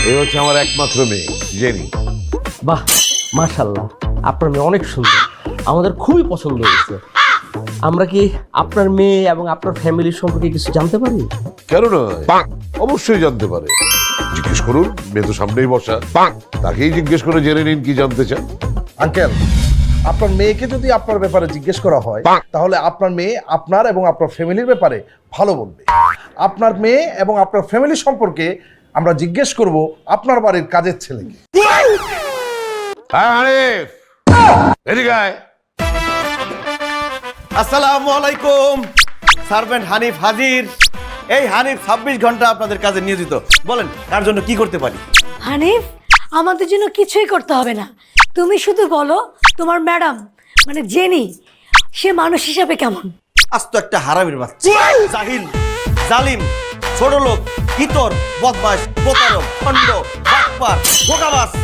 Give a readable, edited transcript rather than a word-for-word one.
এই হচ্ছে আমার একমাত্র মেয়ে জেনি। বাহ, মাশাআল্লাহ, আপনার মেয়ে অনেক সুন্দর, আমাদের খুবই পছন্দ হয়েছে। আমরা কি আপনার মেয়ে এবং আপনার ফ্যামিলির সম্পর্কে কিছু জানতে পারি? কেন নয়, অবশ্যই জানতে পারে। জিজ্ঞেস করুন, মেয়ে তো সামনেই বসা, তাকেই জিজ্ঞেস করে জেনে নিন কি জানতে চান। আঙ্কেল, আপনার মেয়েকে যদি আপনার ব্যাপারে জিজ্ঞেস করা হয় তাহলে আপনার মেয়ে আপনার এবং আপনার ফ্যামিলির ব্যাপারে ভালো বলবে। আপনার মেয়ে এবং আপনার ফ্যামিলি সম্পর্কে আমরা জিজ্ঞেস করব আপনার বাড়ির কাজের ছেলেকে। হ্যাঁ হানিফ, এদিকে আয়। আসসালামু আলাইকুম। সার্ভেন্ট হানিফ হাজির। এই হানিফ 26 ঘন্টা আপনাদের কাজে নিয়োজিত। বলেন তার জন্য কি করতে পারি? হানিফ, আমাদের জন্য কিছুই করতে হবে না, তুমি শুধু বলো তোমার ম্যাডাম মানে জেনি সে মানুষ হিসাবে কেমন। আস্ত একটা হারামির বাচ্চা, জাহিল, জালিম, ছোট লোক, ইতর, বদমাশ, প্রতারক, খণ্ড, বাটপার, বোকাবাজ।